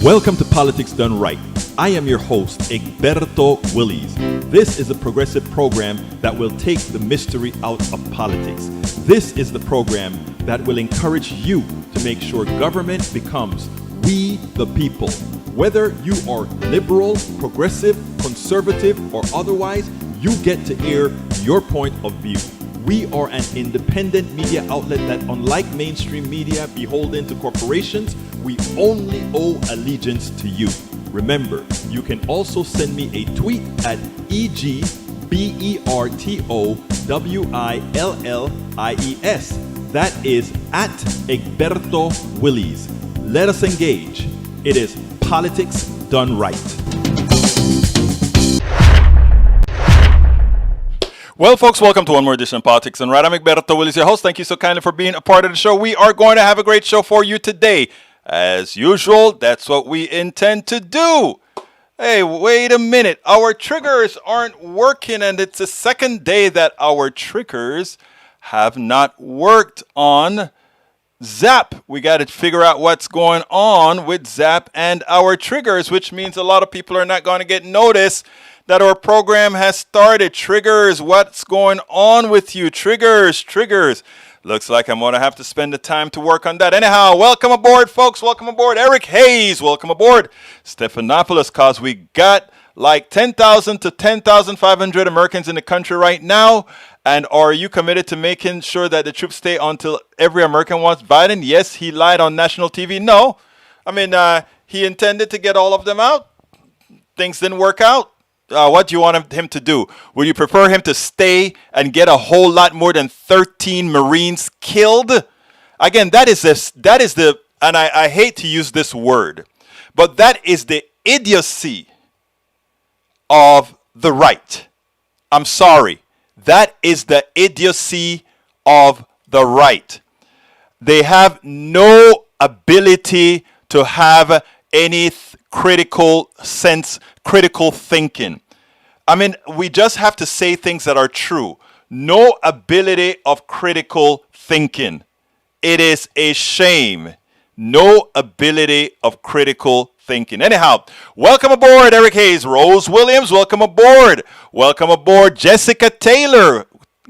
Welcome to Politics Done Right. I am your host, Egberto Willies. This is a progressive program that will take the mystery out of politics. This is the program that will encourage you to make sure government becomes we the people. Whether you are liberal, progressive, conservative, or otherwise, you get to air your point of view. We are an independent media outlet that, unlike mainstream media beholden to corporations, we only owe allegiance to you. Remember, you can also send me a tweet at EGBERTOWILLIES. That is at Egberto Willies. Let us engage. It is Politics Done Right. Well, folks, welcome to one more edition of Politics Done Right. I'm Egberto Willies, your host. Thank you so kindly for being a part of the show. We are going to have a great show for you today. As usual, that's what we intend to do. Hey, wait a minute. Our triggers aren't working, and it's the second day that our triggers have not worked on Zap. We got to figure out what's going on with Zap and our triggers, which means a lot of people are not going to get notice that our program has started. Triggers, what's going on with you? Triggers. Looks like I'm going to have to spend the time to work on that. Anyhow, welcome aboard, folks. Welcome aboard. Eric Hayes, welcome aboard. Stephanopoulos, cause we got like 10,000 to 10,500 Americans in the country right now. And are you committed to making sure that the troops stay until every American wants Biden? Yes, he lied on national TV. No. I mean, he intended to get all of them out. Things didn't work out. What do you want him to do? Would you prefer him to stay and get a whole lot more than 13 Marines killed? Again, that is the, and I hate to use this word, but that is the idiocy of the right. I'm sorry. That is the idiocy of the right. They have no ability to have any critical sense, critical thinking. I mean, we just have to say things that are true. No ability of critical thinking. It is a shame. No ability of critical thinking. Anyhow, welcome aboard, Eric Hayes. Rose Williams, welcome aboard. Welcome aboard, Jessica Taylor.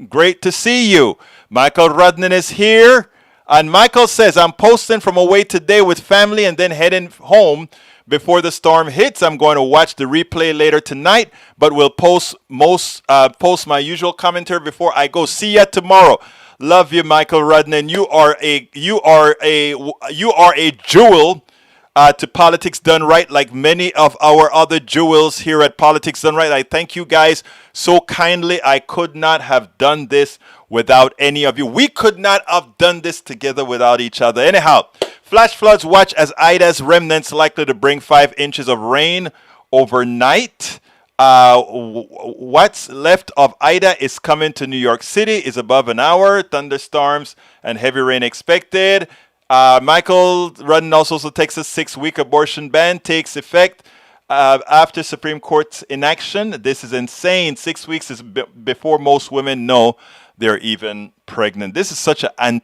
Great to see you. Michael Rudnan is here. And Michael says, I'm posting from away today with family and then heading home before the storm hits. I'm going to watch the replay later tonight, but will post my usual commentary before I go. See ya tomorrow. Love you, Michael Rudnan. You are a jewel to Politics Done Right, like many of our other jewels here at Politics Done Right. I thank you guys so kindly. I could not have done this without any of you. We could not have done this together without each other. Anyhow, flash floods watch as Ida's remnants likely to bring 5 inches of rain overnight. What's left of Ida is coming to New York City, is above an hour. Thunderstorms and heavy rain expected. Michael Rudden also takes a 6-week abortion ban takes effect after Supreme Court's inaction. This is insane. 6 weeks is before most women know they're even pregnant. This is such an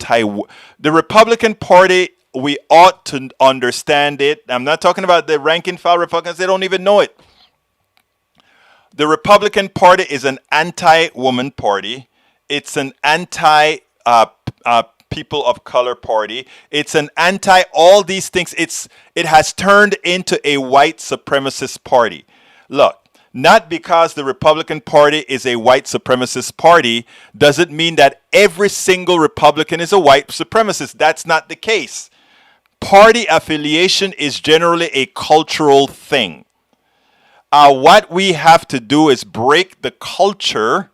the Republican Party. We ought to understand it. I'm not talking about the rank and file Republicans. They don't even know it. The Republican Party is an anti-woman party. It's an anti-people of color party. It's an anti all these things. It has turned into a white supremacist party. Look, not because the Republican Party is a white supremacist party does it mean that every single Republican is a white supremacist. That's not the case. Party affiliation is generally a cultural thing. What we have to do is break the culture.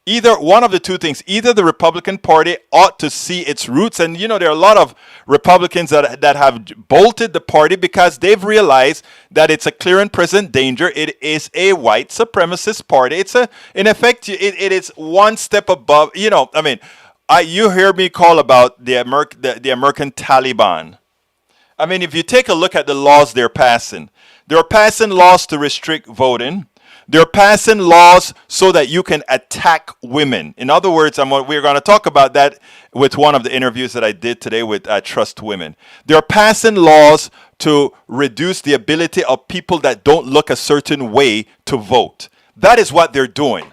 Either one of the two things. Either the Republican Party ought to see its roots. And, there are a lot of Republicans that have bolted the party because they've realized that it's a clear and present danger. It is a white supremacist party. In effect, it is one step above. You hear me call about the American Taliban. I mean, if you take a look at the laws they're passing laws to restrict voting. They're passing laws so that you can attack women. In other words, we're going to talk about that with one of the interviews that I did today with TrustWomen. They're passing laws to reduce the ability of people that don't look a certain way to vote. That is what they're doing.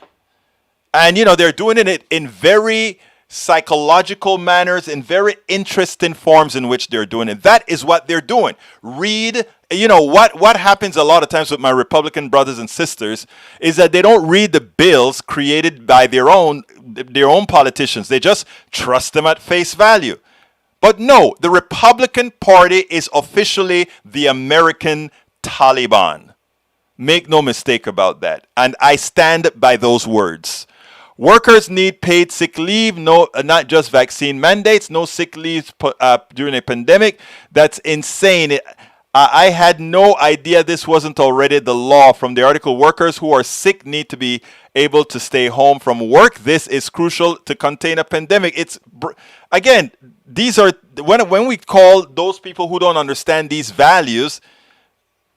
And, they're doing it in very psychological manners, in very interesting forms in which they're doing it. That is what they're doing. Read, what happens a lot of times with my Republican brothers and sisters is that they don't read the bills created by their own politicians. They just trust them at face value. But no, the Republican Party is officially the American Taliban. Make no mistake about that. And I stand by those words. Workers need paid sick leave, not just vaccine mandates, no sick leave during a pandemic. That's insane. I had no idea this wasn't already the law. From the article, workers who are sick need to be able to stay home from work. This is crucial to contain a pandemic. Again, these are, when we call those people who don't understand these values,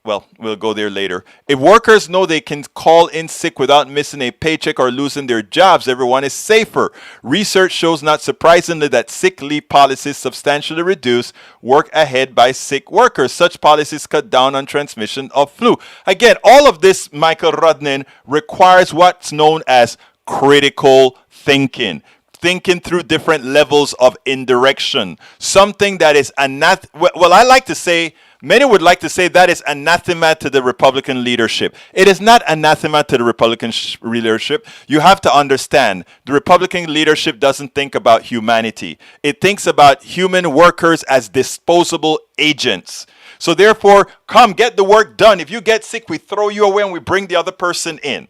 well, we'll go there later. If workers know they can call in sick without missing a paycheck or losing their jobs, everyone is safer. Research shows, not surprisingly, that sick leave policies substantially reduce work ahead by sick workers. Such policies cut down on transmission of flu. Again, all of this, Michael Rudnin, requires what's known as critical thinking. Thinking through different levels of indirection. Something that is I like to say, many would like to say that is anathema to the Republican leadership. It is not anathema to the Republican leadership. You have to understand, the Republican leadership doesn't think about humanity. It thinks about human workers as disposable agents. So therefore, come get the work done. If you get sick, we throw you away and we bring the other person in.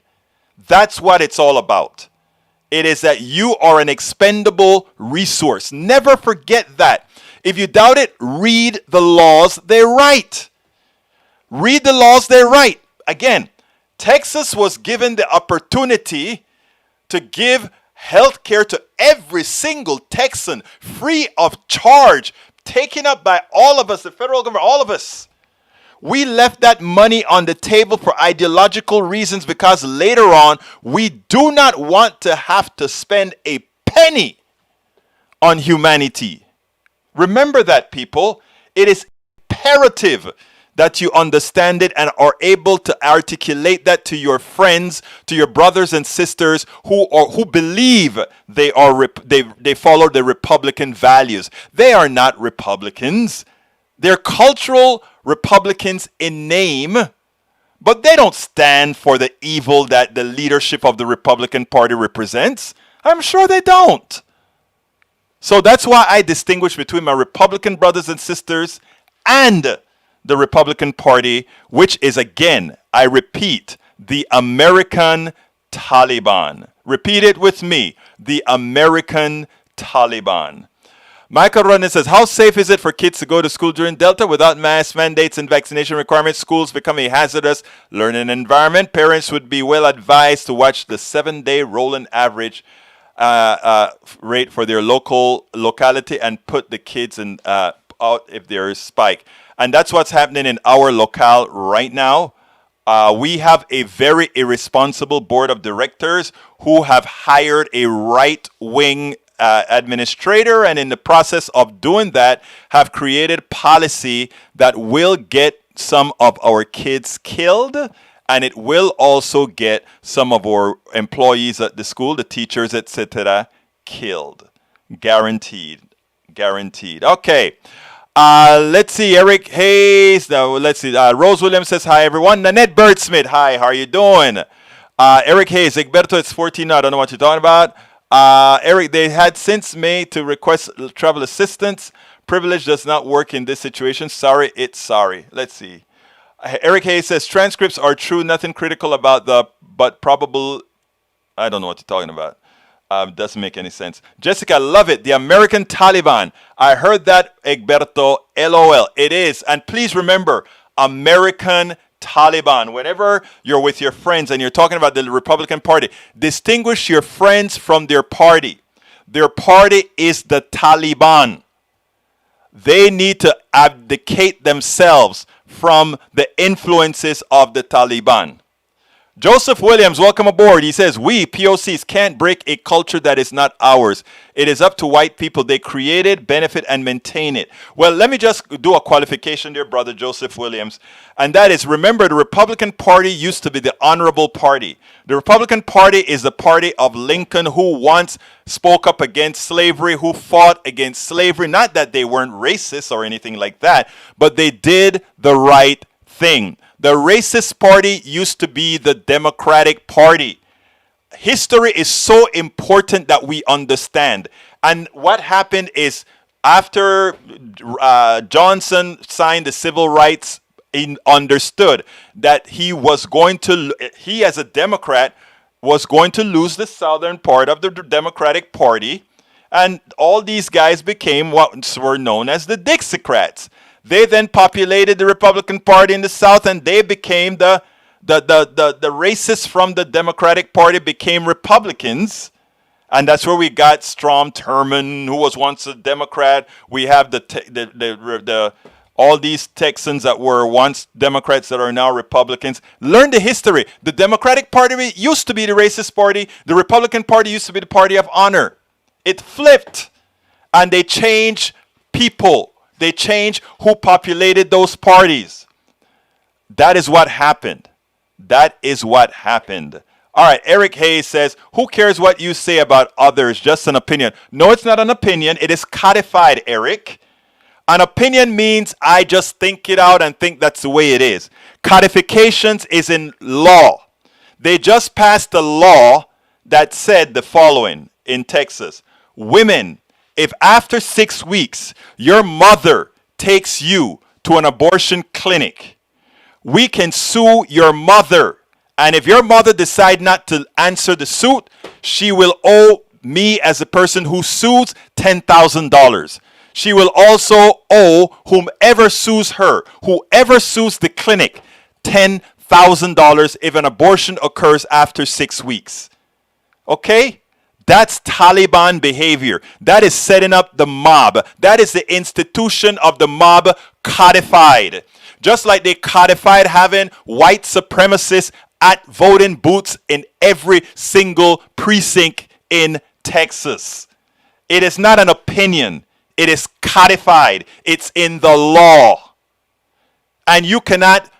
That's what it's all about. It is that you are an expendable resource. Never forget that. If you doubt it, read the laws they write. Read the laws they write. Again, Texas was given the opportunity to give health care to every single Texan free of charge, taken up by all of us, the federal government, all of us. We left that money on the table for ideological reasons because later on, we do not want to have to spend a penny on humanity. Remember that, people. It is imperative that you understand it and are able to articulate that to your friends, to your brothers and sisters who believe they follow the Republican values. They are not Republicans. They're cultural Republicans in name, but they don't stand for the evil that the leadership of the Republican Party represents. I'm sure they don't. So that's why I distinguish between my Republican brothers and sisters and the Republican Party, which is, again, I repeat, the American Taliban. Repeat it with me, the American Taliban. Michael Ronan says, how safe is it for kids to go to school during Delta without mask mandates and vaccination requirements? Schools become a hazardous learning environment. Parents would be well advised to watch the 7-day rolling average rate for their locality and put the kids out if there is spike. And that's what's happening in our locale right now. We have a very irresponsible board of directors who have hired a right-wing administrator, and in the process of doing that have created policy that will get some of our kids killed, and it will also get some of our employees at the school, the teachers, etc., killed. Guaranteed. Okay. Let's see. Eric Hayes. Now, let's see. Rose Williams says, hi, everyone. Nanette Birdsmith. Hi, how are you doing? Eric Hayes. Egberto, it's 14 now. I don't know what you're talking about. Eric, they had since May to request travel assistance. Privilege does not work in this situation. Sorry, it's sorry. Let's see. Eric Hayes says, transcripts are true. Nothing critical about but probable. I don't know what you're talking about. Doesn't make any sense. Jessica, love it. The American Taliban. I heard that, Egberto. LOL. It is. And please remember, American Taliban. Whenever you're with your friends and you're talking about the Republican Party, distinguish your friends from their party. Their party is the Taliban. They need to abdicate themselves from the influences of the Taliban. Joseph Williams, welcome aboard. He says, we POCs can't break a culture that is not ours. It is up to white people. They create it, benefit, and maintain it. Well, let me just do a qualification there, brother Joseph Williams. And that is, remember, the Republican Party used to be the honorable party. The Republican Party is the party of Lincoln, who once spoke up against slavery, who fought against slavery. Not that they weren't racist or anything like that, but they did the right thing. The racist party used to be the Democratic Party. History is so important that we understand. And what happened is, after Johnson signed the Civil Rights, he understood that he as a Democrat was going to lose the southern part of the Democratic Party. And all these guys became what were known as the Dixiecrats. They then populated the Republican Party in the South, and they became the racists from the Democratic Party became Republicans. And that's where we got Strom Thurmond, who was once a Democrat. We have all these Texans that were once Democrats that are now Republicans. Learn the history. The Democratic Party used to be the racist party. The Republican Party used to be the party of honor. It flipped, and they changed people. They changed who populated those parties. That is what happened. That is what happened. All right, Eric Hayes says, who cares what you say about others? Just an opinion. No, it's not an opinion. It is codified, Eric. An opinion means I just think it out and think that's the way it is. Codifications is in law. They just passed a law that said the following in Texas. Women, if after 6 weeks your mother takes you to an abortion clinic, we can sue your mother. And if your mother decides not to answer the suit, she will owe me, as a person who sues, $10,000. She will also owe whomever sues her, whoever sues the clinic, $10,000 if an abortion occurs after 6 weeks. Okay? That's Taliban behavior. That is setting up the mob. That is the institution of the mob codified. Just like they codified having white supremacists at voting booths in every single precinct in Texas. It is not an opinion. It is codified. It's in the law. And you cannot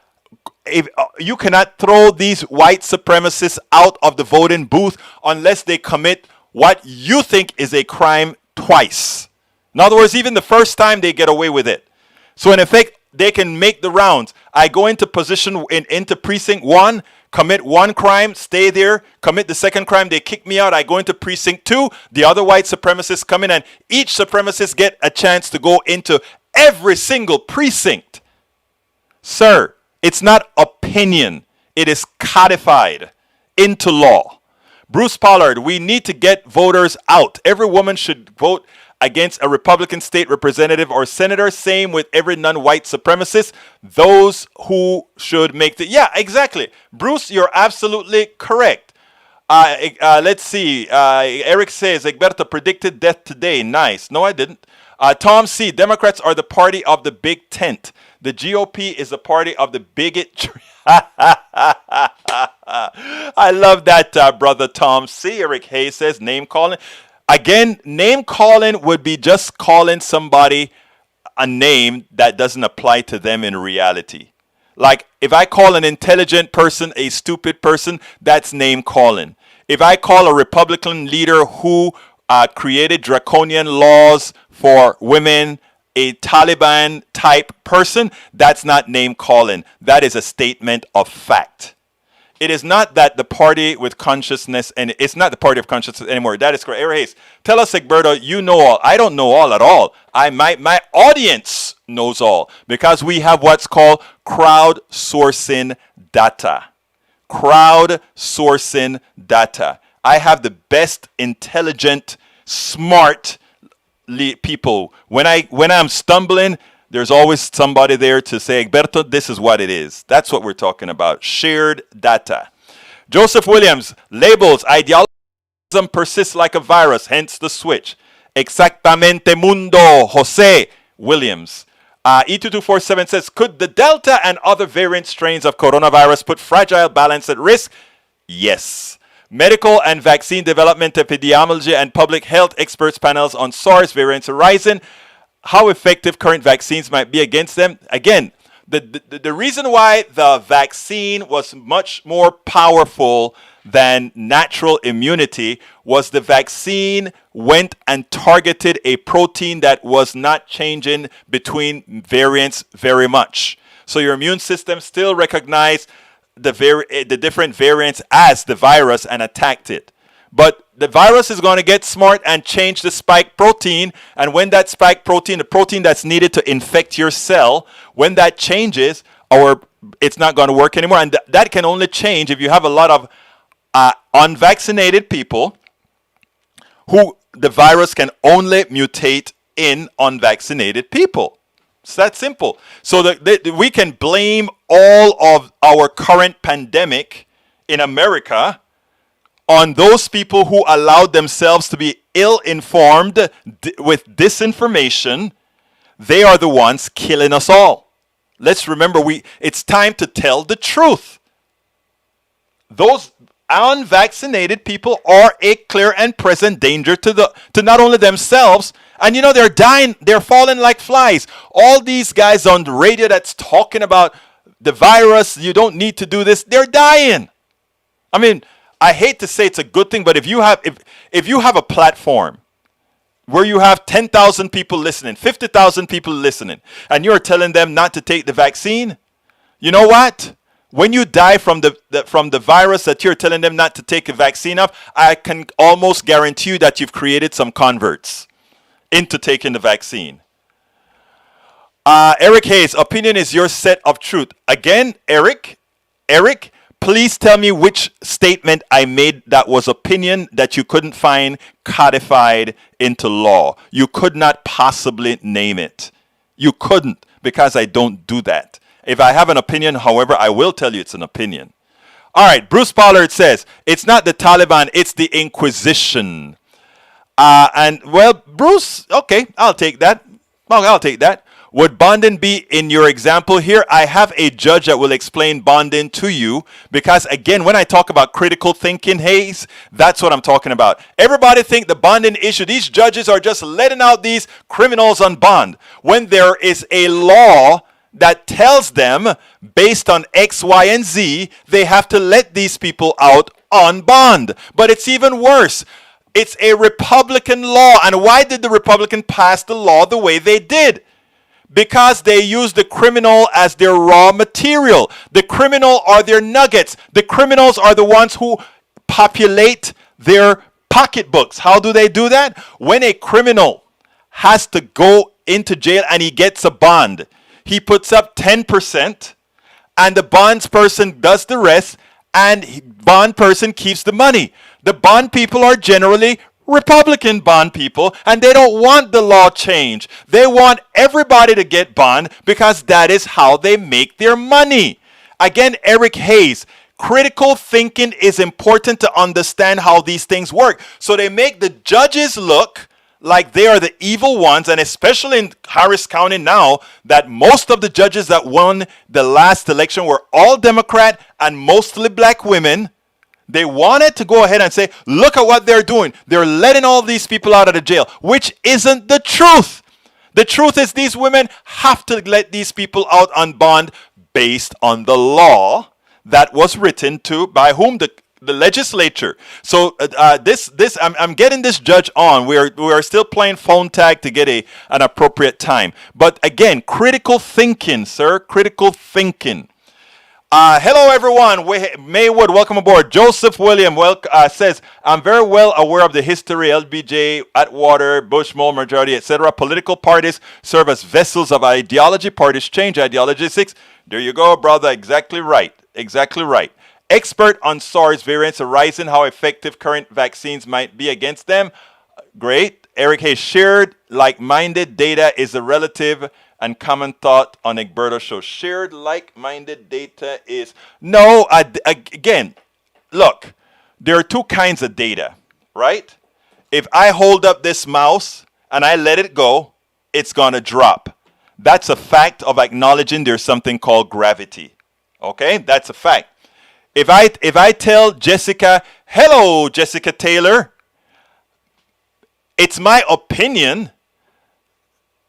throw these white supremacists out of the voting booth unless they commit what you think is a crime twice. In other words, even the first time they get away with it. So in effect, they can make the rounds. I go into position into precinct 1, commit one crime, stay there, commit the second crime, they kick me out. I go into precinct 2, the other white supremacists come in, and each supremacist get a chance to go into every single precinct. Sir, it's not opinion. It is codified into law. Bruce Pollard, we need to get voters out. Every woman should vote against a Republican state representative or senator. Same with every non-white supremacist. Those who should make the... Yeah, exactly. Bruce, you're absolutely correct. Let's see. Eric says, Egberto predicted death today. Nice. No, I didn't. Tom C., Democrats are the party of the big tent. The GOP is the party of the bigot. I love that, brother Tom C. Eric Hayes says, name calling. Again, name calling would be just calling somebody a name that doesn't apply to them in reality. Like, if I call an intelligent person a stupid person, that's name calling. If I call a Republican leader who created draconian laws for women a Taliban type person, that's not name calling. That is a statement of fact. It is not that the party with consciousness, and it's not the party of consciousness anymore. That is correct. Hayes, tell us, Egberto, you know all. I don't know all at all. My audience knows all, because we have what's called crowdsourcing data. Crowdsourcing data. I have the best, intelligent, smart people. When I'm stumbling, there's always somebody there to say, Egberto, this is what it is. That's what we're talking about. Shared data. Joseph Williams, labels, idealism persists like a virus, hence the switch. Exactamente mundo. Jose Williams. E2247 says, could the Delta and other variant strains of coronavirus put fragile balance at risk? Yes. Medical and vaccine development, epidemiology, and public health experts panels on SARS variants arising. How effective current vaccines might be against them. Again, the reason why the vaccine was much more powerful than natural immunity was the vaccine went and targeted a protein that was not changing between variants very much. So your immune system still recognized the different variants as the virus and attacked it. But the virus is going to get smart and change the spike protein. And when that spike protein, the protein that's needed to infect your cell, when that changes, it's not going to work anymore. And that can only change if you have a lot of unvaccinated people who the virus can only mutate in unvaccinated people. It's that simple. So that we can blame all of our current pandemic in America on those people who allowed themselves to be ill-informed with disinformation. They are the ones killing us all. Let's remember, it's time to tell the truth. Those unvaccinated people are a clear and present danger to not only themselves, and they're dying, they're falling like flies. All these guys on the radio that's talking about the virus, you don't need to do this, they're dying. I mean, I hate to say it's a good thing, but if you have a platform where you have 10,000 people listening, 50,000 people listening, and you're telling them not to take the vaccine, you know what? When you die from the virus that you're telling them not to take a vaccine of, I can almost guarantee you that you've created some converts into taking the vaccine. Eric Hayes, opinion is your set of truth. Again, Eric, please tell me which statement I made that was opinion that you couldn't find codified into law. You could not possibly name it. You couldn't, because I don't do that. If I have an opinion, however, I will tell you it's an opinion. All right, Bruce Pollard says, it's not the Taliban, it's the Inquisition. Bruce, okay, I'll take that. I'll take that. Would bonding be in your example here? I have a judge that will explain bonding to you, because again, when I talk about critical thinking, Hayes, that's what I'm talking about. Everybody think the bonding issue, these judges are just letting out these criminals on bond, when there is a law that tells them based on X, Y, and Z, they have to let these people out on bond. But it's even worse. It's a Republican law. And why did the Republican pass the law the way they did? Because they use the criminal as their raw material. The criminal are their nuggets. The criminals are the ones who populate their pocketbooks. How do they do that? When a criminal has to go into jail and he gets a bond, he puts up 10% and the bonds person does the rest, and bond person keeps the money. The bond people are generally Republican bond people, and they don't want the law change. They want everybody to get bond because that is how they make their money. Again, Eric Hayes, critical thinking is important to understand how these things work. So they make the judges look like they are the evil ones, and especially in Harris County now, that most of the judges that won the last election were all Democrat and mostly black women. They wanted to go ahead and say, look at what they're doing. They're letting all these people out of the jail, which isn't the truth. The truth is these women have to let these people out on bond based on the law that was written to by whom? The legislature. So I'm getting this judge on. We are still playing phone tag to get an appropriate time. But again, critical thinking, sir. Critical thinking. Hello, everyone. Maywood, welcome aboard. Joseph William says, I'm very well aware of the history, LBJ, Atwater, Bush, Mole, majority, etc. Political parties serve as vessels of ideology. Parties change. Ideology 6. There you go, brother. Exactly right. Exactly right. Expert on SARS variants arising, how effective current vaccines might be against them. Great. Eric Hayes, shared like-minded data is a relative and common thought on Egberto show. Shared like-minded data is... No, again, look, there are two kinds of data, right? If I hold up this mouse and I let it go, it's going to drop. That's a fact of acknowledging there's something called gravity. Okay? That's a fact. If I tell Jessica, hello, Jessica Taylor, it's my opinion,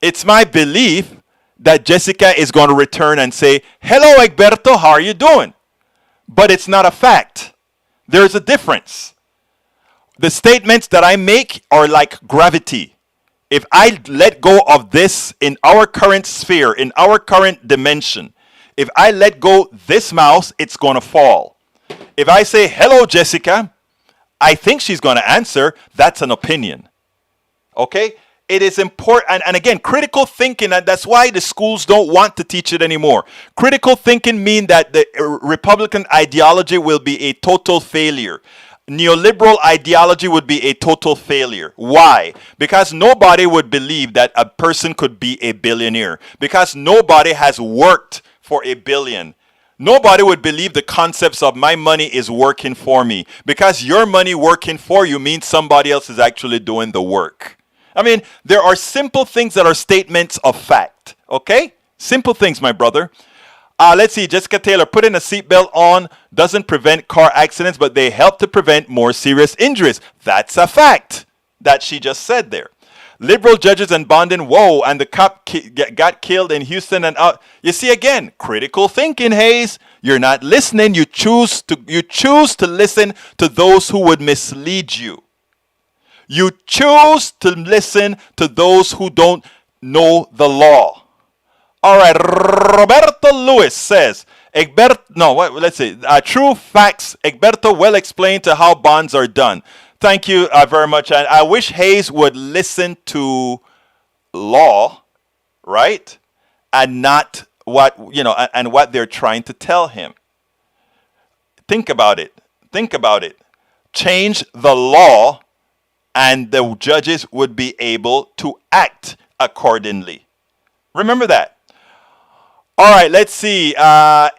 it's my belief that Jessica is going to return and say, hello, Egberto, how are you doing? But it's not a fact. There's a difference. The statements that I make are like gravity. If I let go of this in our current sphere, in our current dimension, if I let go this mouse, it's going to fall. If I say, hello, Jessica, I think she's going to answer. That's an opinion. Okay? It is important. And again, critical thinking, and that's why the schools don't want to teach it anymore. Critical thinking means that the Republican ideology will be a total failure. Neoliberal ideology would be a total failure. Why? Because nobody would believe that a person could be a billionaire. Because nobody has worked for a billion. Nobody would believe the concepts of my money is working for me. Because your money working for you means somebody else is actually doing the work. I mean, there are simple things that are statements of fact. Okay? Simple things, my brother. Let's see, Jessica Taylor, putting a seatbelt on doesn't prevent car accidents, but they help to prevent more serious injuries. That's a fact that she just said there. Liberal judges and bonding, whoa, and the cop got killed in Houston and out. You see, again, critical thinking, Hayes. You're not listening. You choose to listen to those who would mislead you. You choose to listen to those who don't know the law. All right, Roberto Lewis says, let's see, true facts. Egberto well explained to how bonds are done. Thank you very much. And I wish Hayes would listen to law, right? And not and what they're trying to tell him. Think about it. Think about it. Change the law and the judges would be able to act accordingly. Remember that. All right, let's see.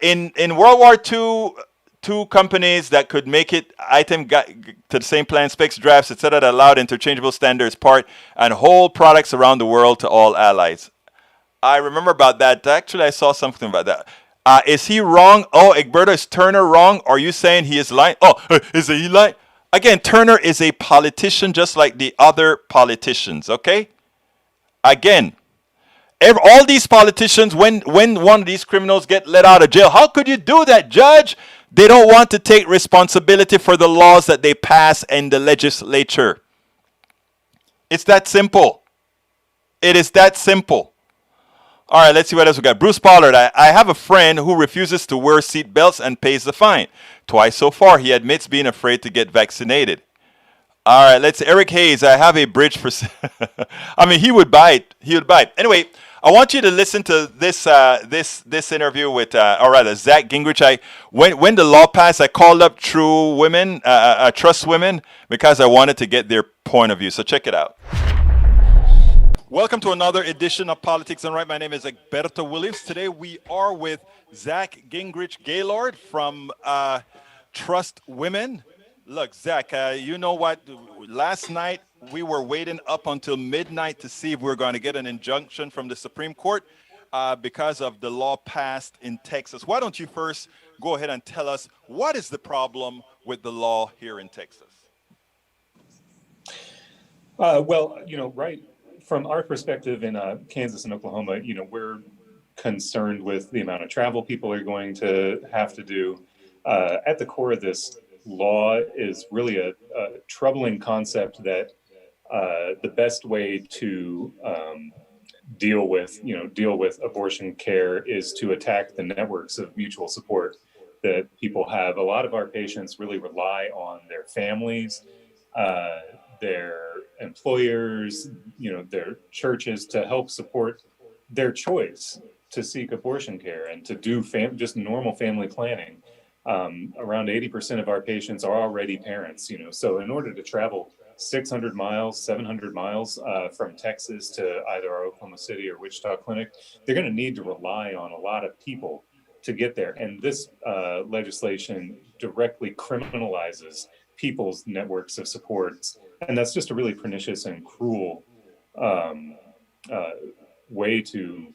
In World War II, two companies that could make it item got to the same plan, specs, drafts, etc. that allowed interchangeable standards, part, and whole products around the world to all allies. I remember about that. Actually, I saw something about that. Is he wrong? Oh, Egberto, is Turner wrong? Are you saying he is lying? Oh, is he lying? Again, Turner is a politician just like the other politicians, okay? Again, all these politicians, when one of these criminals get let out of jail, how could you do that, Judge? They don't want to take responsibility for the laws that they pass in the legislature. It's that simple. It is that simple. All right, let's see what else we got. Bruce Pollard, I have a friend who refuses to wear seat belts and pays the fine. Twice so far, he admits being afraid to get vaccinated. All right, let's see. Eric Hayes, I have a bridge for... I mean, he would buy it. He would buy it. Anyway, I want you to listen to this this interview with, or rather, Zack Gingrich. When the law passed, I called up TrustWomen, because I wanted to get their point of view. So check it out. Welcome to another edition of Politics and Right. My name is Egberto Williams. Today we are with Zack Gingrich Gaylord from TrustWomen. Look, Zack, you know what? Last night we were waiting up until midnight to see if we were going to get an injunction from the Supreme Court because of the law passed in Texas. Why don't you first go ahead and tell us what is the problem with the law here in Texas? Well, right from our perspective in Kansas and Oklahoma, we're concerned with the amount of travel people are going to have to do. At the core of this law is really a troubling concept that the best way to deal with abortion care is to attack the networks of mutual support that people have. A lot of our patients really rely on their families, their employers, their churches to help support their choice to seek abortion care and to do just normal family planning. Around 80% of our patients are already parents, so in order to travel 600 miles, 700 miles from Texas to either our Oklahoma City or Wichita clinic, they're going to need to rely on a lot of people to get there. And this legislation directly criminalizes people's networks of supports. And that's just a really pernicious and cruel way to,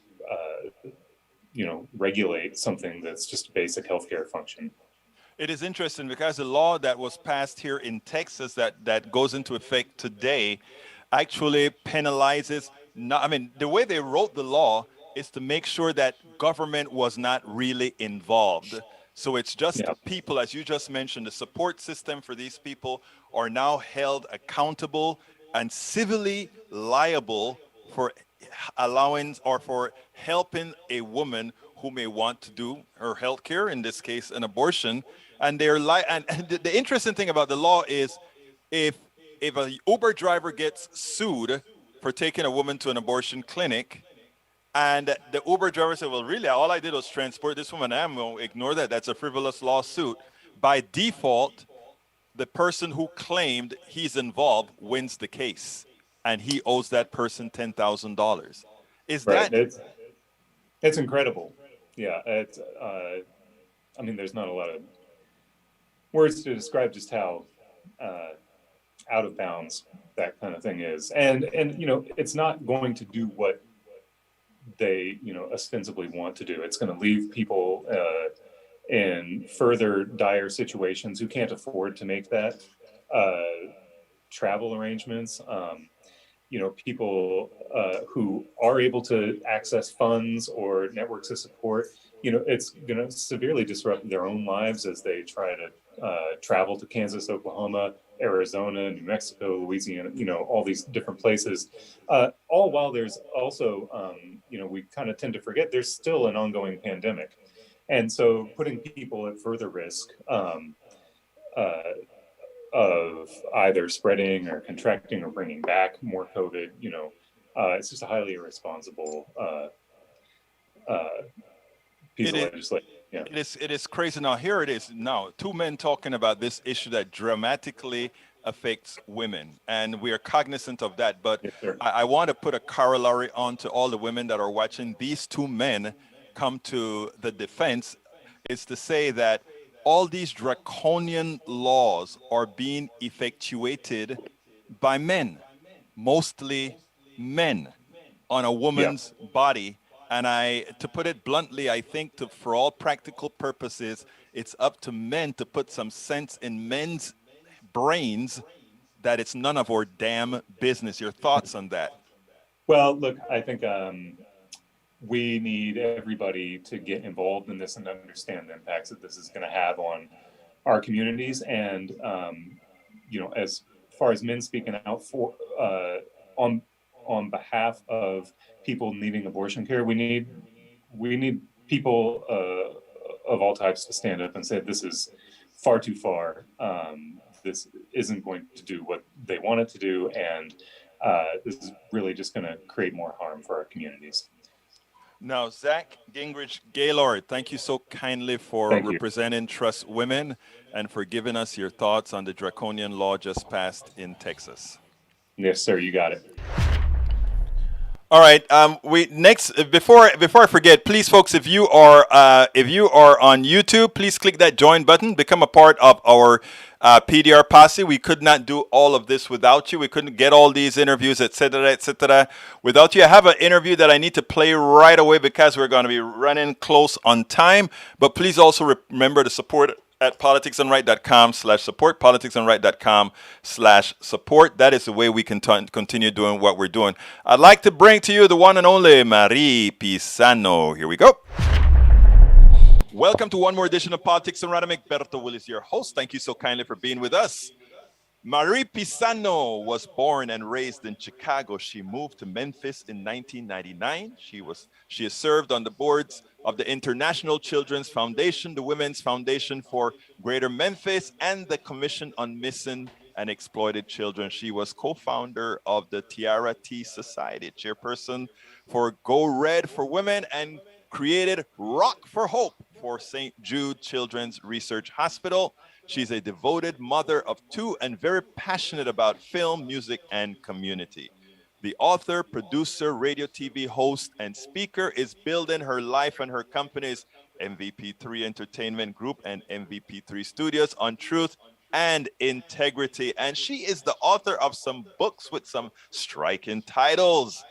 regulate something that's just a basic healthcare function. It is interesting because the law that was passed here in Texas that goes into effect today actually penalizes. Not, I mean, the way they wrote the law is to make sure that government was not really involved. So it's just Yeah. people, as you just mentioned, the support system for these people are now held accountable and civilly liable for allowing or for helping a woman who may want to do her health care, in this case, an abortion. And they're and the interesting thing about the law is if if a Uber driver gets sued for taking a woman to an abortion clinic, and the Uber driver said, "Well, really, all I did was transport this woman. I'm going to ignore that. That's a frivolous lawsuit." By default, the person who claimed he's involved wins the case, and he owes that person $10,000. Is Right. that It's incredible. Yeah. I mean, there's not a lot of words to describe just how uh, out of bounds that kind of thing is, and it's not going to do what they ostensibly want to do. It's going to leave people in further dire situations who can't afford to make that travel arrangements. People who are able to access funds or networks of support, it's going to severely disrupt their own lives as they try to travel to Kansas, Oklahoma, Arizona, New Mexico, Louisiana, all these different places. All while there's also, we kind of tend to forget there's still an ongoing pandemic. And so putting people at further risk uh, of either spreading or contracting or bringing back more COVID, it's just a highly irresponsible uh, piece it of is? legislation. Yeah. It is crazy. Now here it is. Now two men talking about this issue that dramatically affects women, and we are cognizant of that. But Yes, sir. I want to put a corollary on to all the women that are watching. These two men come to the defense is to say that all these draconian laws are being effectuated by men, mostly men, on a Yeah. woman's body. And to put it bluntly, I think for all practical purposes, it's up to men to put some sense in men's brains that it's none of our damn business. Your thoughts on that? Well, look, I think we need everybody to get involved in this and understand the impacts that this is going to have on our communities. And as far as men speaking out for on behalf of people needing abortion care, we need people of all types to stand up and say this is far too far. This isn't going to do what they want it to do, and this is really just going to create more harm for our communities. Now, Zack, Gingrich, Gaylord, thank you so kindly for Thank you. representing Trust Women and for giving us your thoughts on the draconian law just passed in Texas. Yes, sir. You got it. All right. We next before I forget, please, folks, if you are on YouTube, please click that join button. Become a part of our PDR posse. We could not do all of this without you. We couldn't get all these interviews, etc., without you. I have an interview that I need to play right away because we're going to be running close on time. But please also remember to support at politicsandright.com/support, politicsandright.com/support. That is the way we can continue doing what we're doing. I'd like to bring to you the one and only Marie Pizano. Here we go. Welcome to one more edition of Politics and Right. I'm Egberto Willis, your host. Thank you so kindly for being with us. Marie Pizano was born and raised in Chicago. She moved to Memphis in 1999. She has served on the boards of the International Children's Foundation, the Women's Foundation for Greater Memphis, and the Commission on Missing and Exploited Children. She was co-founder of the Tiara T Society, chairperson for Go Red for Women, and created Rock for Hope for St. Jude Children's Research Hospital. She's a devoted mother of two and very passionate about film, music, and community. The author, producer, radio, TV host, and speaker is building her life and her companies, MVP3 Entertainment Group and MVP3 Studios, on truth and integrity. And she is the author of some books with some striking titles,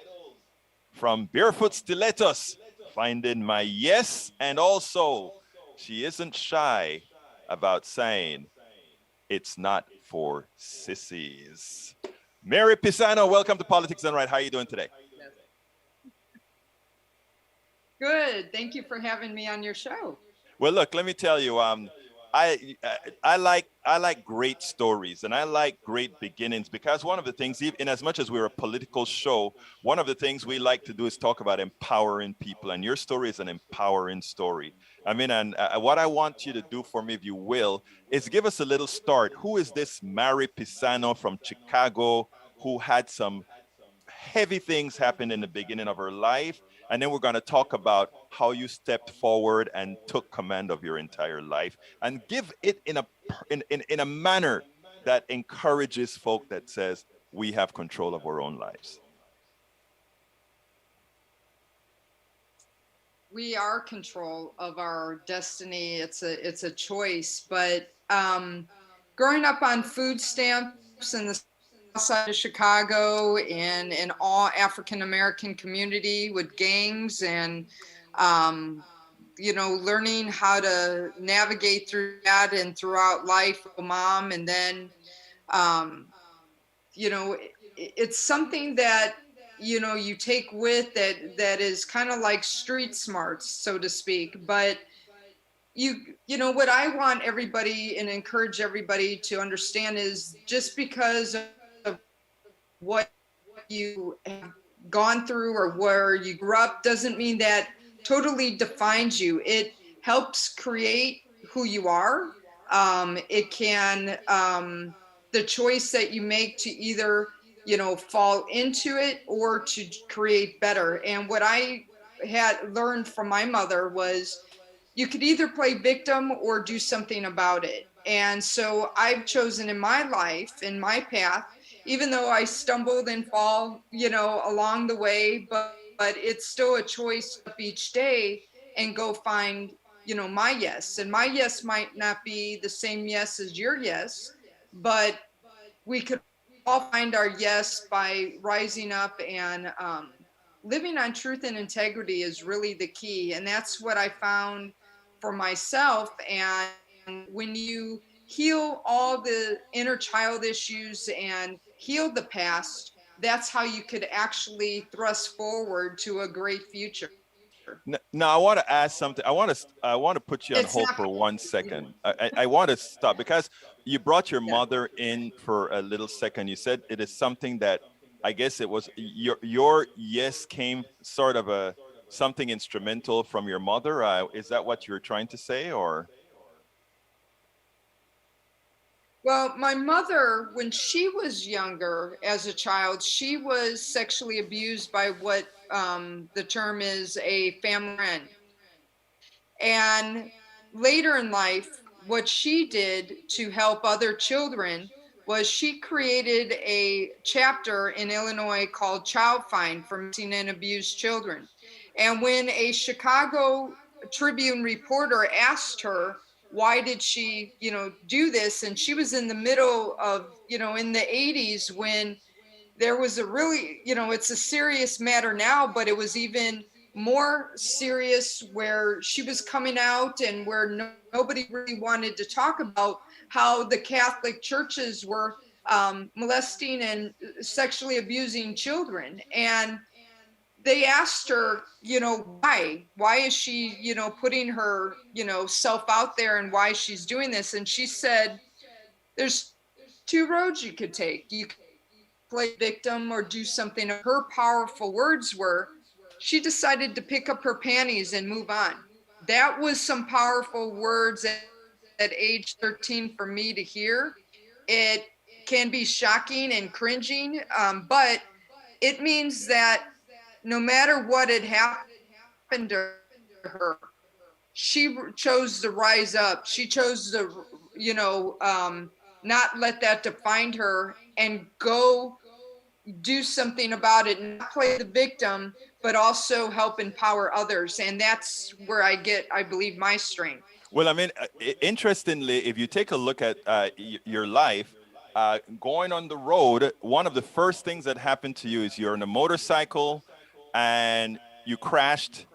from Barefoot Stilettos, Finding My Yes, and also She Isn't Shy, about saying it's not for sissies. Marie Pizano, welcome to Politics Done Right. How are you doing today? Good. Thank you for having me on your show. Well, look, let me tell you, I like great stories and I like great beginnings because one of the things, in as much as we're a political show, one of the things we like to do is talk about empowering people, and your story is an empowering story. I mean, and what I want you to do for me, if you will, is give us a little start. Who is this Marie Pisano from Chicago who had some heavy things happen in the beginning of her life? And then we're going to talk about how you stepped forward and took command of your entire life and give it in a manner that encourages folk that says we have control of our own lives. We are control of our destiny. It's a choice. But growing up on food stamps in the south side of Chicago and in all African American community with gangs and learning how to navigate through that and throughout life, with a mom, and then um, it's something that you take with that is kind of like street smarts, so to speak. But what I want everybody and encourage everybody to understand is just because of what you have gone through or where you grew up doesn't mean that totally defines you. It helps create who you are. It can the choice that you make to either fall into it or to create better. And what I had learned from my mother was you could either play victim or do something about it. And so I've chosen in my life, in my path, even though I stumbled and fall, along the way, but it's still a choice up each day and go find, my yes. And my yes might not be the same yes as your yes, but we could all find our yes by rising up and living on truth and integrity is really the key. And that's what I found for myself. And when you heal all the inner child issues and heal the past, that's how you could actually thrust forward to a great future. Now, I want to ask something. I want to put you on It's hold not, for 1 second. I want to stop because you brought your mother in for a little second. You said it is something that I guess it was your yes came sort of a something instrumental from your mother. Is that what you're trying to say, or? well, my mother, when she was younger as a child, she was sexually abused by what the term is a family friend. And later in life, what she did to help other children was she created a chapter in Illinois called Child Find for missing and abused children. And when a Chicago Tribune reporter asked her, why did she, do this? And she was in the middle of, in the 80s when there was a really, it's a serious matter now, but it was even more serious where she was coming out and where nobody really wanted to talk about how the Catholic churches were molesting and sexually abusing children. And they asked her, why is she, putting her, self out there and why she's doing this? And she said, there's two roads you could take. You could play victim or do something. Her powerful words were, she decided to pick up her panties and move on. That was some powerful words at age 13 for me to hear. It can be shocking and cringing, but it means that no matter what had happened to her, she chose to rise up. She chose to, not let that define her and go do something about it, not play the victim, but also help empower others. And that's where I believe, my strength. Well, I mean, interestingly, if you take a look at your life, going on the road, one of the first things that happened to you is you're on a motorcycle and you crashed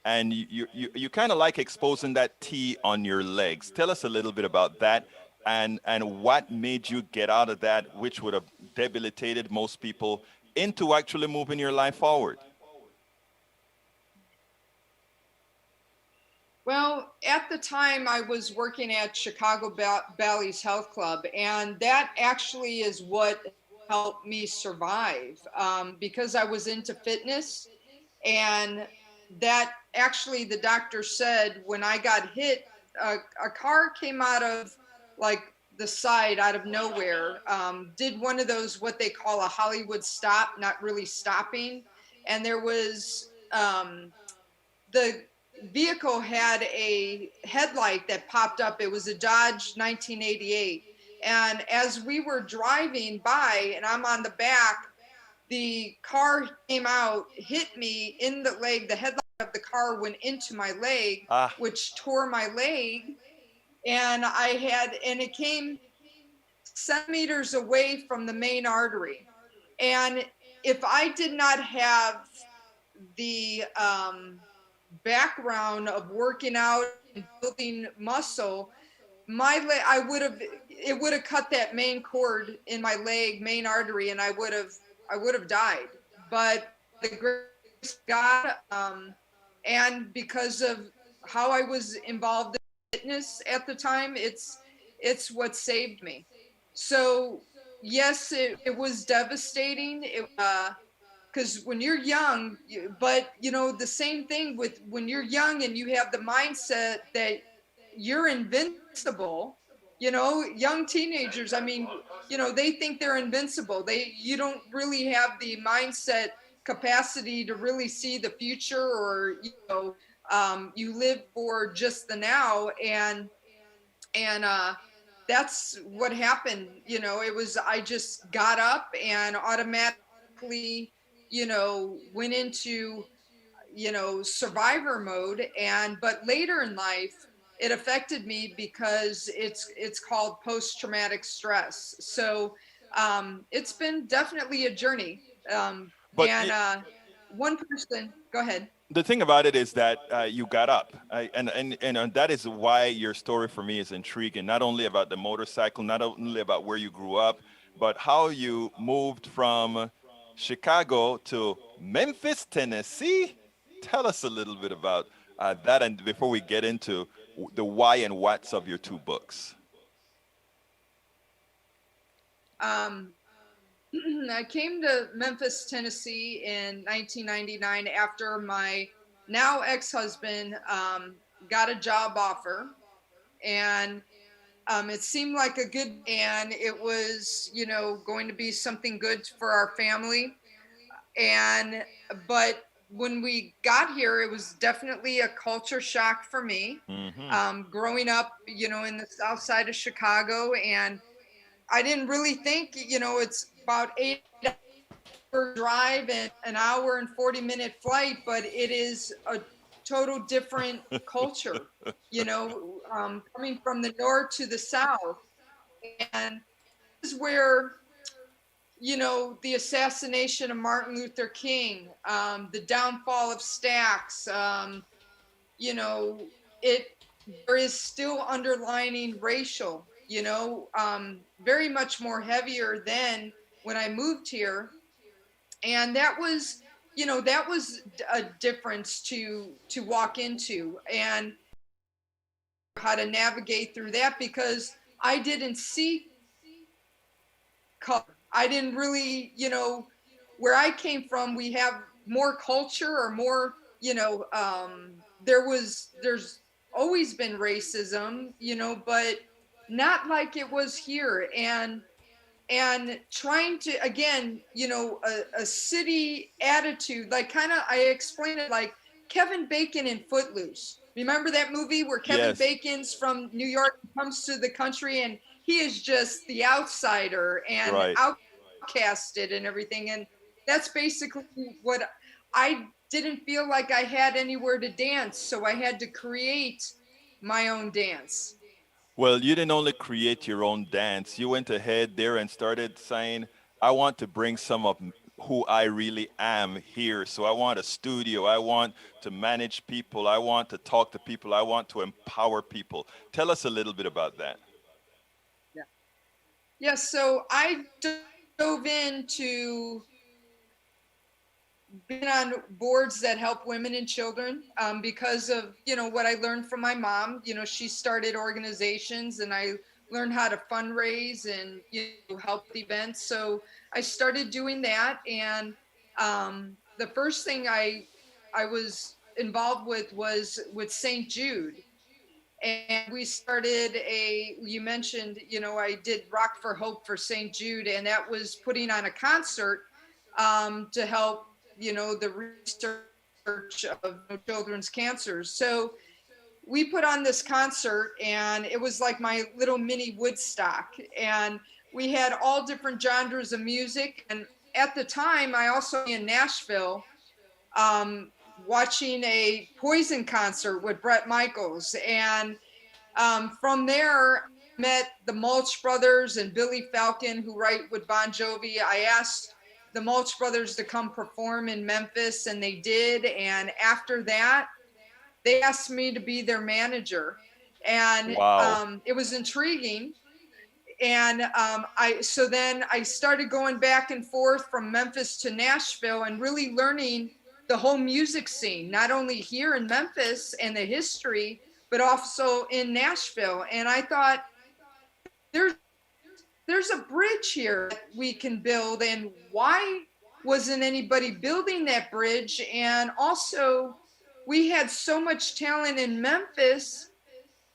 and you kind of like exposing that T on your legs. Tell us a little bit about that, and what made you get out of that, which would have debilitated most people, into actually moving your life forward. Well, at the time, I was working at Chicago Bally's Health Club, and that actually is what helped me survive because I was into fitness. And that actually, the doctor said when I got hit, a car came out of like the side out of nowhere, did one of those what they call a Hollywood stop, not really stopping. And there was the vehicle had a headlight that popped up. It was a Dodge 1988. And as we were driving by and I'm on the back, the car came out, hit me in the leg. The headlight of the car went into my leg, Ah, which tore my leg. And it came centimeters away from the main artery. And if I did not have the background of working out and building muscle, my leg, it would have cut that main cord in my leg, main artery, and I would have died. But the grace of God, and because of how I was involved in fitness at the time, it's what saved me. So yes, it was devastating. Because when you're young, but the same thing with when you're young and you have the mindset that you're invincible. Young teenagers, I mean, they think they're invincible. You don't really have the mindset capacity to really see the future, or you live for just the now. And that's what happened. It was, I just got up and automatically went into survivor mode. But later in life it affected me because it's called post-traumatic stress. So it's been definitely a journey. but And one person, go ahead. the thing about it is that you got up, and that is why your story for me is intriguing. Not only about the motorcycle, not only about where you grew up, but how you moved from Chicago to Memphis, Tennessee. Tell us a little bit about that, and before we get into the why and whats of your two books. um, I came to Memphis, Tennessee in 1999 after my now ex-husband got a job offer. And it seemed like a good, and it was, going to be something good for our family. And, but when we got here, it was definitely a culture shock for me. Hmm. Growing up, in the south side of Chicago, and I didn't really think, it's about 8 hour drive and an hour and 40-minute flight, but it is a total different culture, coming from the north to the south. And this is where, the assassination of Martin Luther King, the downfall of Stacks, you know, it there is still underlining racial, very much more heavier than when I moved here. And that was a difference to walk into, and how to navigate through that, because I didn't see color. I didn't really, where I came from, we have more culture, or more, there's always been racism, but not like it was here. And trying to, again, a city attitude, like, kind of, I explain it like Kevin Bacon in Footloose. Remember that movie where Kevin Yes. Bacon's from New York, comes to the country, and he is just the outsider and Right. outcasted and everything. And that's basically what I didn't feel like I had anywhere to dance, so I had to create my own dance. Well, you didn't only create your own dance, you went ahead there and started saying, I want to bring some of who I really am here. So I want a studio. I want to manage people. I want to talk to people. I want to empower people. Tell us a little bit about that. Yeah. Yeah. So I dove into being on boards that help women and children because of what I learned from my mom. She started organizations, and I learned how to fundraise and help with events. So I started doing that, and the first thing I was involved with was with St. Jude. And we started you mentioned, I did Rock for Hope for St. Jude, and that was putting on a concert to help, the research of children's cancers. So we put on this concert, and it was like my little mini Woodstock. And we had all different genres of music. And at the time, I also in Nashville watching a Poison concert with Bret Michaels. And from there, I met the Mulch Brothers and Billy Falcon, who write with Bon Jovi. I asked the Mulch Brothers to come perform in Memphis, and they did. And after that, they asked me to be their manager. And Wow. it was intriguing. And so then I started going back and forth from Memphis to Nashville and really learning the whole music scene, not only here in Memphis and the history, but also in Nashville. And I thought there's a bridge here that we can build, and why wasn't anybody building that bridge? And also, we had so much talent in Memphis,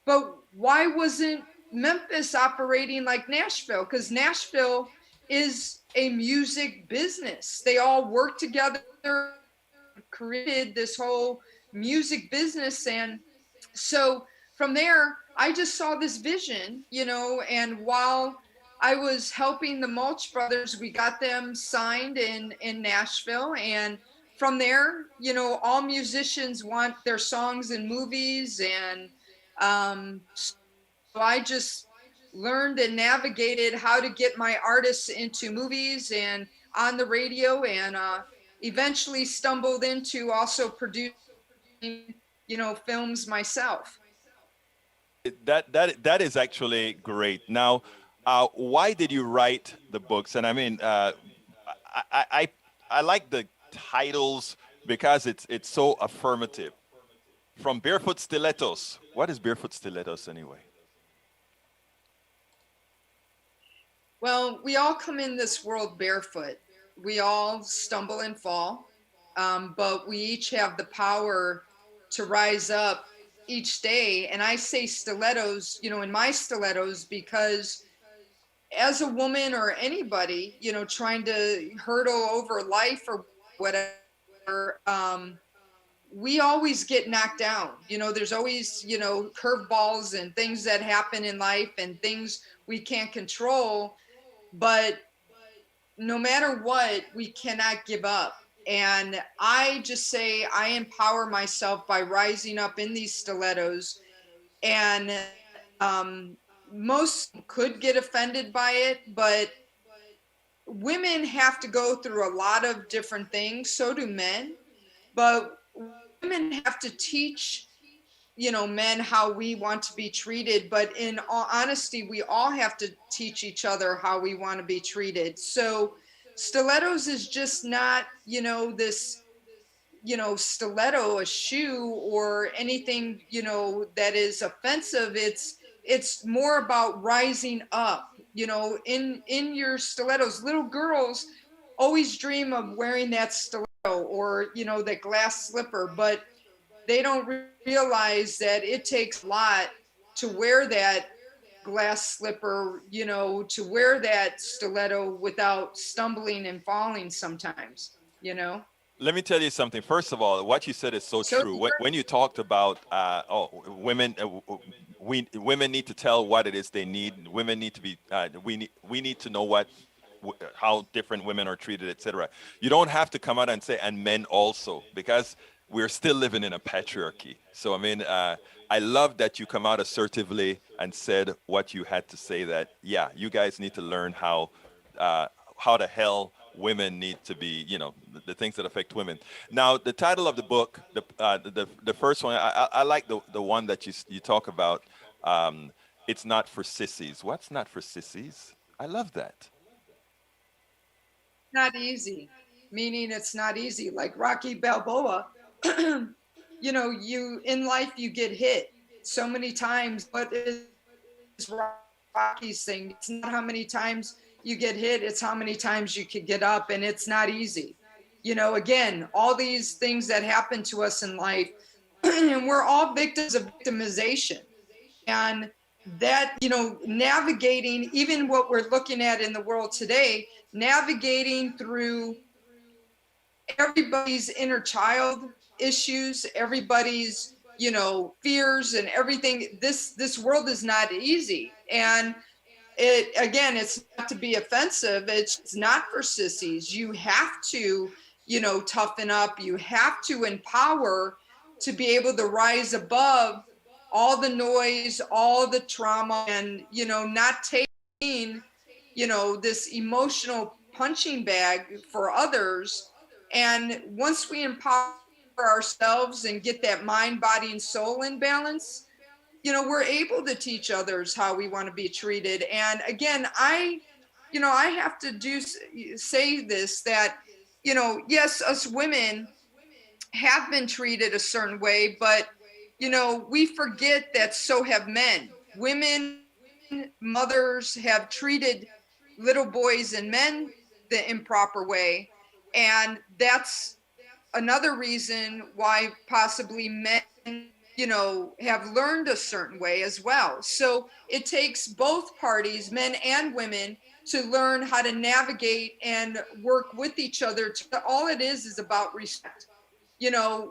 but why wasn't Memphis operating like Nashville? Because Nashville is a music business. They all work together, created this whole music business. And so from there, I just saw this vision, and while I was helping the Mulch Brothers, we got them signed in Nashville. And from there, all musicians want their songs in movies. And so I just learned and navigated how to get my artists into movies and on the radio, and eventually stumbled into also producing, films myself. That is actually great. Now, why did you write the books? And I mean, I, I I I like the titles because it's so affirmative. From Barefoot Stilettos. What is Barefoot Stilettos anyway? Well, we all come in this world barefoot. We all stumble and fall, but we each have the power to rise up each day. And I say stilettos, in my stilettos, because as a woman or anybody, trying to hurdle over life or whatever, we always get knocked down. There's always, curveballs and things that happen in life and things we can't control. But no matter what, we cannot give up. And I just say I empower myself by rising up in these stilettos. And most could get offended by it, but women have to go through a lot of different things. So do men. But women have to teach men how we want to be treated. But in all honesty, we all have to teach each other how we want to be treated. So stilettos is just not, this, stiletto, a shoe or anything, that is offensive. It's more about rising up, in your stilettos. Little girls always dream of wearing that stiletto or, that glass slipper, but they don't realize that it takes a lot to wear that glass slipper, to wear that stiletto without stumbling and falling sometimes, Let me tell you something. First of all, what you said is so So true. When you talked about women, women need to tell what it is they need. Women need to be. We need to know how different women are treated, etc. You don't have to come out and say and men also, because we're still living in a patriarchy. So I mean, I love that you come out assertively and said what you had to say. That yeah, you guys need to learn how the hell women need to be, the things that affect women. Now, the title of the book, the first one, I like the one that you talk about. Um, it's not for sissies. What's not for sissies? I love that. Not easy, meaning it's not easy. Like Rocky Balboa, you in life you get hit so many times. What is Rocky's thing? It's not how many times you get hit, it's how many times you can get up, and it's not easy. Again, all these things that happen to us in life, and we're all victims of victimization. And that, navigating even what we're looking at in the world today, navigating through everybody's inner child issues, everybody's, fears and everything. This world is not easy. And it, again, it's not to be offensive, it's not for sissies. You have to, toughen up, you have to empower to be able to rise above all the noise, all the trauma, and not taking this emotional punching bag for others. And once we empower ourselves and get that mind, body, and soul in balance, we're able to teach others how we want to be treated. And again, I have to say this, that yes, us women have been treated a certain way, but we forget that so have men. Women, mothers have treated little boys and men the improper way. And that's another reason why possibly men, have learned a certain way as well. So it takes both parties, men and women, to learn how to navigate and work with each other. All it is about respect.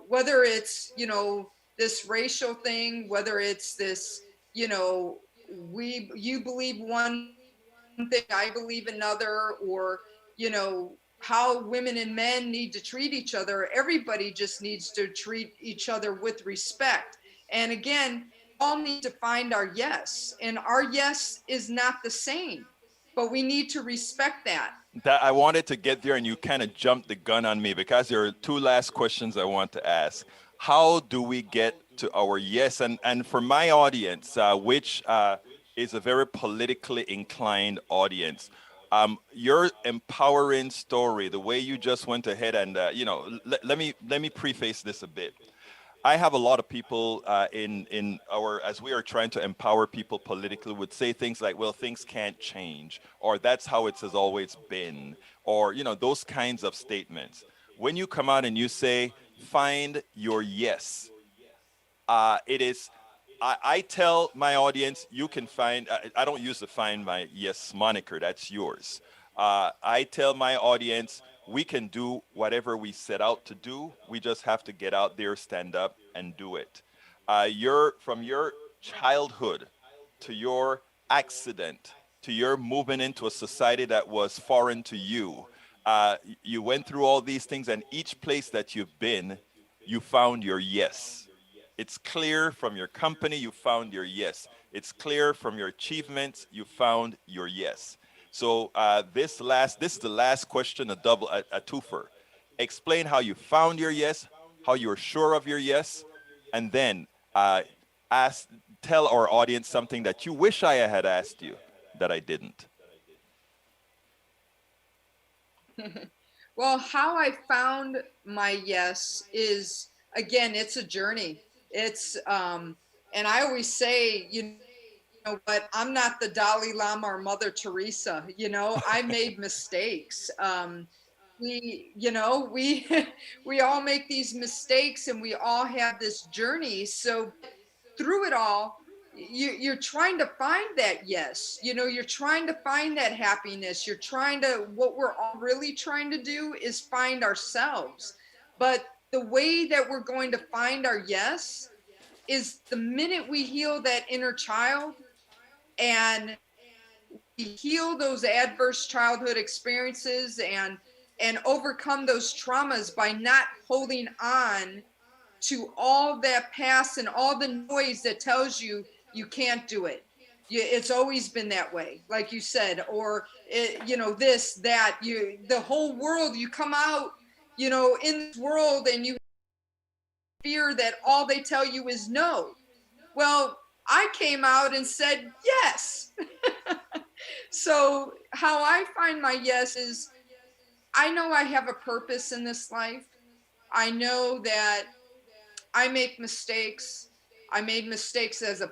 Whether it's, this racial thing, whether it's this, you believe one thing, I believe another, or, how women and men need to treat each other. Everybody just needs to treat each other with respect. And again, all need to find our yes, and our yes is not the same, but we need to respect that. That I wanted to get there, and you kind of jumped the gun on me, because there are two last questions I want to ask. How do we get to our yes? And for my audience, which is a very politically inclined audience, your empowering story, the way you just went ahead and let me preface this a bit. I have a lot of people in our, as we are trying to empower people politically, would say things like, well, things can't change, or that's how it has always been, or those kinds of statements. When you come out and you say, find your yes, it is, I tell my audience, you can find, I don't use the find my yes moniker, that's yours. I tell my audience, we can do whatever we set out to do. We just have to get out there, stand up, and do it. From your childhood to your accident to your moving into a society that was foreign to you. You went through all these things, and each place that you've been, you found your yes. It's clear from your company, you found your yes. It's clear from your achievements, you found your yes. So this is the last question, a twofer. Explain how you found your yes, how you're sure of your yes, and then ask, tell our audience something that you wish I had asked you that I didn't. Well, how I found my yes is, again, it's a journey. It's and I always say, but I'm not the Dalai Lama or Mother Teresa. I made mistakes. We we all make these mistakes, and we all have this journey. So through it all, you're trying to find that yes. You're trying to find that happiness. What we're all really trying to do is find ourselves. But the way that we're going to find our yes is the minute we heal that inner child, and we heal those adverse childhood experiences, and overcome those traumas by not holding on to all that past and all the noise that tells you you can't do it. It's always been that way, like you said, or this, that, the whole world, you come out, in this world, and you fear that all they tell you is no. Well, I came out and said yes. So how I find my yes is, I know I have a purpose in this life. I know that I make mistakes. I made mistakes as a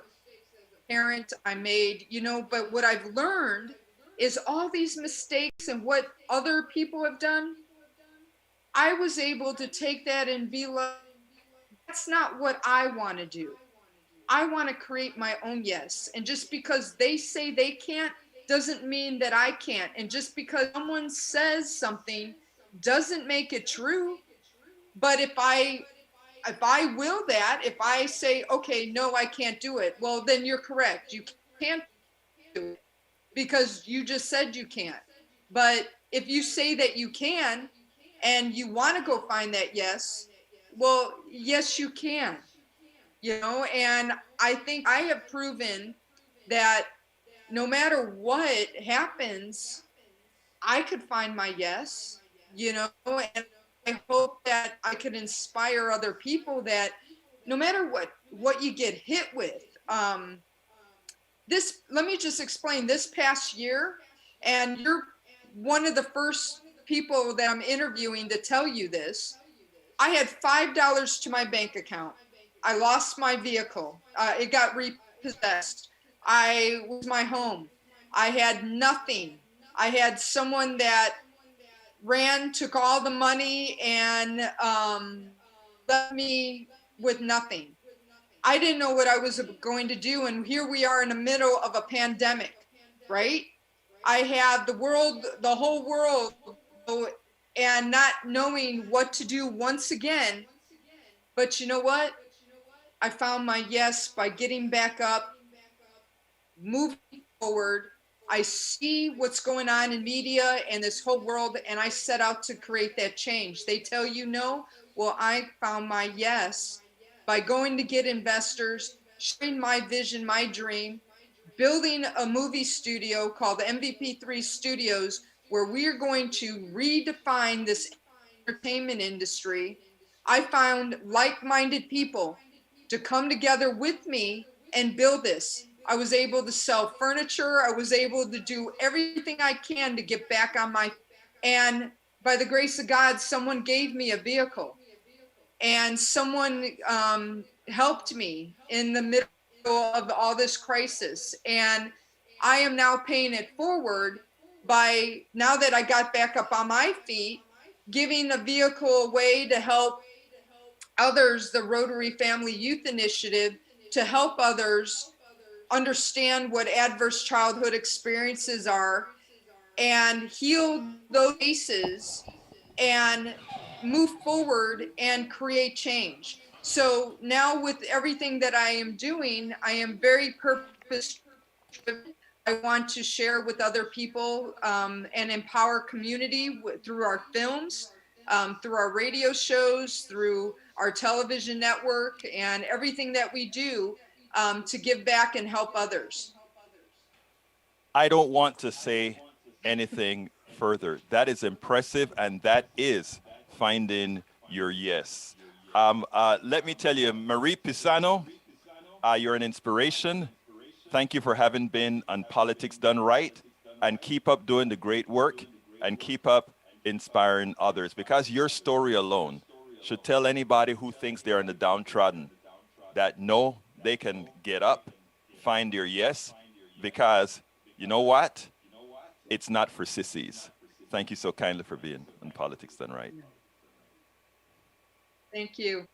parent. But what I've learned is all these mistakes and what other people have done, I was able to take that and be like, that's not what I want to do. I want to create my own yes. And just because they say they can't doesn't mean that I can't. And just because someone says something doesn't make it true. But if I will that, if I say, okay, no, I can't do it, well, then you're correct. You can't do it because you just said you can't. But if you say that you can and you want to go find that yes, well, yes, you can. And I think I have proven that no matter what happens, I could find my yes, and I hope that I could inspire other people that no matter what you get hit with, let me just explain this past year, and you're one of the first people that I'm interviewing to tell you this. I had $5 to my bank account. I lost my vehicle. It got repossessed. I was my home. I had nothing. I had someone that took all the money and left me with nothing. I didn't know what I was going to do. And here we are in the middle of a pandemic, right? I have the whole world, and not knowing what to do once again. But you know what? I found my yes by getting back up, moving forward. I see what's going on in media and this whole world, and I set out to create that change. They tell you no. Well, I found my yes by going to get investors, sharing my vision, my dream, building a movie studio called MVP3 Studios, where we are going to redefine this entertainment industry. I found like-minded people to come together with me and build this. I was able to sell furniture. I was able to do everything I can to get back on my, and by the grace of God, someone gave me a vehicle, and someone helped me in the middle of all this crisis. And I am now paying it forward by, now that I got back up on my feet, giving a vehicle away to help others, the Rotary Family Youth Initiative, to help others understand what adverse childhood experiences are and heal those cases and move forward and create change. So now with everything that I am doing, I am very purpose-driven. I want to share with other people and empower community through our films, through our radio shows, through our television network, and everything that we do to give back and help others. I don't want to say anything further. That is impressive, and that is finding your yes. Let me tell you, Marie Pizano, you're an inspiration. Thank you for having been on Politics Done Right, and keep up doing the great work and keep up inspiring others, because your story alone should tell anybody who thinks they're in the downtrodden that no, they can get up, find their yes, because you know what? It's not for sissies. Thank you so kindly for being on Politics Done Right. Thank you.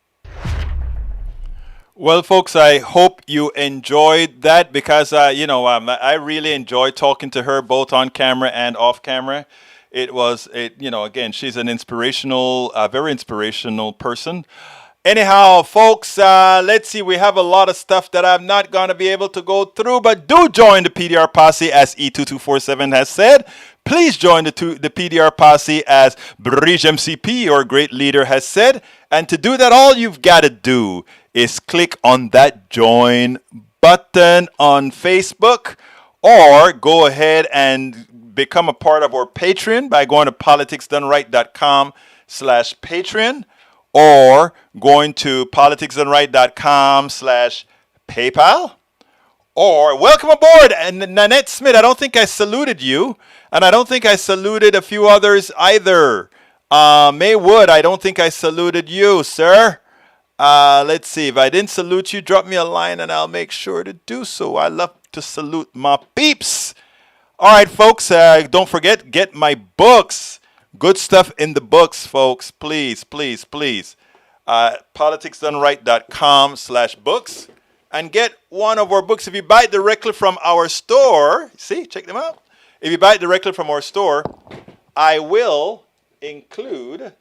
Well, folks, I hope you enjoyed that, because, I really enjoyed talking to her both on camera and off camera. Again, she's an very inspirational person. Anyhow, folks, let's see. We have a lot of stuff that I'm not going to be able to go through, but do join the PDR Posse, as E2247 has said. Please join the PDR Posse, as Bridge MCP, your great leader, has said. And to do that, all you've got to do is click on that join button on Facebook, or go ahead and become a part of our Patreon by going to politicsdoneright.com/Patreon, or going to politicsdoneright.com/PayPal. Or welcome aboard, and Nanette Smith. I don't think I saluted you, and I don't think I saluted a few others either. May Wood, I don't think I saluted you, sir. Let's see. If I didn't salute you, drop me a line, and I'll make sure to do so. I love to salute my peeps. All right, folks. Don't forget, get my books. Good stuff in the books, folks. Please, please, please. politicsdoneright.com/books. And get one of our books. If you buy it directly from our store, see, check them out. If you buy it directly from our store, I will include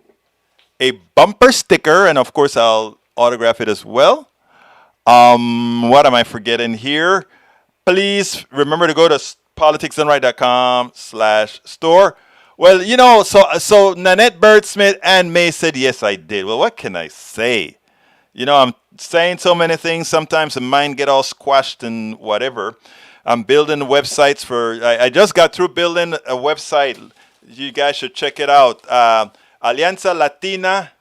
a bumper sticker, and of course, I'll autograph it as well. What am I forgetting here? Please remember to go to politicsdoneright.com/store. Well, you know, so Nanette Birdsmith and May said, yes, I did. Well, what can I say? You know, I'm saying so many things. Sometimes the mind get all squashed and whatever. I'm building websites I just got through building a website. You guys should check it out. Alianza Latina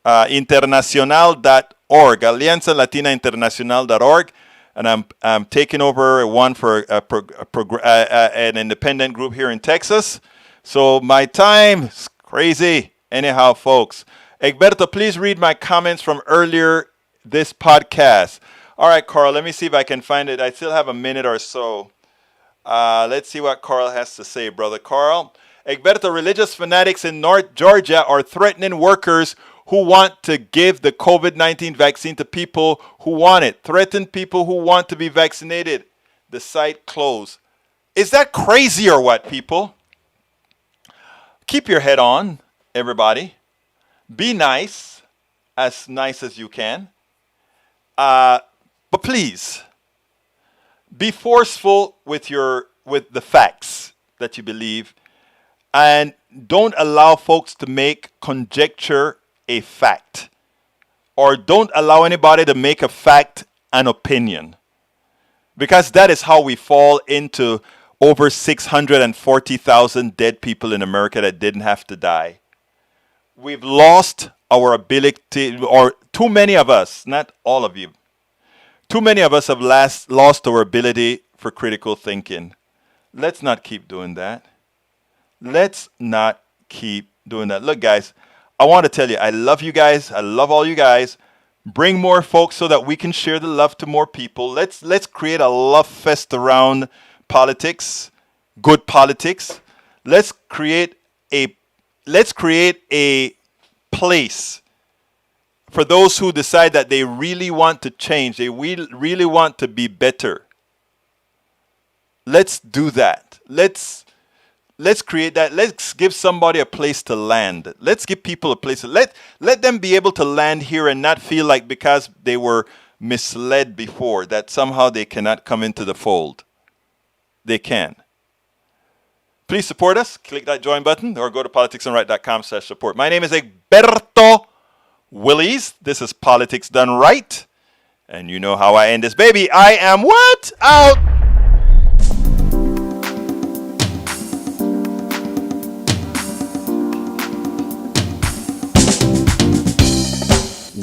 Internacional.org. Alianza Latina Internacional.org. And I'm taking over one for an independent group here in Texas. So my time is crazy. Anyhow, folks. Egberto, please read my comments from earlier this podcast. All right, Carl, let me see if I can find it. I still have a minute or so. Let's see what Carl has to say, brother Carl. Egberto, religious fanatics in North Georgia are threatening workers who want to give the COVID-19 vaccine to people who want it. Threaten people who want to be vaccinated. The site closed. Is that crazy or what, people? Keep your head on, everybody. Be nice as you can. But please, be forceful with the facts that you believe, and don't allow folks to make conjecture a fact, or don't allow anybody to make a fact an opinion, because that is how we fall into over 640,000 dead people in America that didn't have to die. We've lost our ability, or too many of us, not all of you, too many of us have lost our ability for critical thinking. Let's not keep doing that. Let's not keep doing that. Look, guys, I want to tell you, I love you guys. I love all you guys. Bring more folks so that we can share the love to more people. Let's create a love fest around politics, good politics. Let's create a place for those who decide that they really want to change. They really want to be better. Let's do that. Let's create that. Let's give somebody a place to land. Let's give people a place. Let them be able to land here and not feel like because they were misled before that somehow they cannot come into the fold. They can. Please support us. Click that join button or go to politicsdoneright.com/support. My name is Egberto Willies. This is Politics Done Right. And you know how I end this baby. I am what? Out.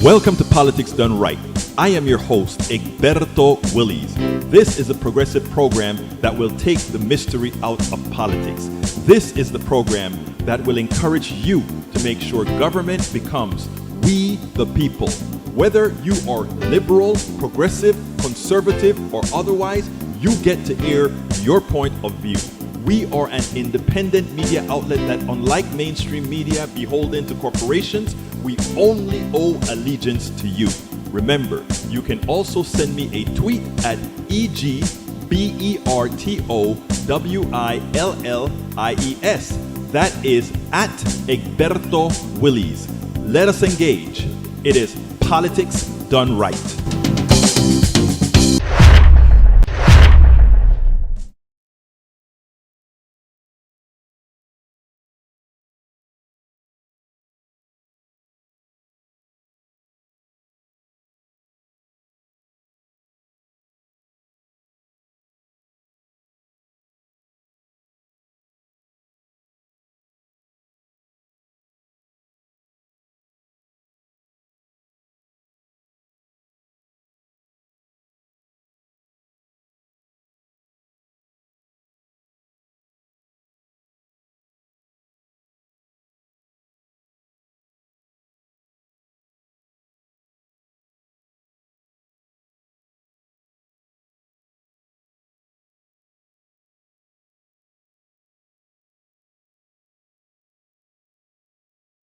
Welcome to Politics Done Right. I am your host, Egberto Willies. This is a progressive program that will take the mystery out of politics. This is the program that will encourage you to make sure government becomes we the people. Whether you are liberal, progressive, conservative, or otherwise, you get to air your point of view. We are an independent media outlet that, unlike mainstream media beholden to corporations, we only owe allegiance to you. Remember, you can also send me a tweet at EGBERTOWILLIES. That is at Egberto Willies. Let us engage. It is Politics Done Right.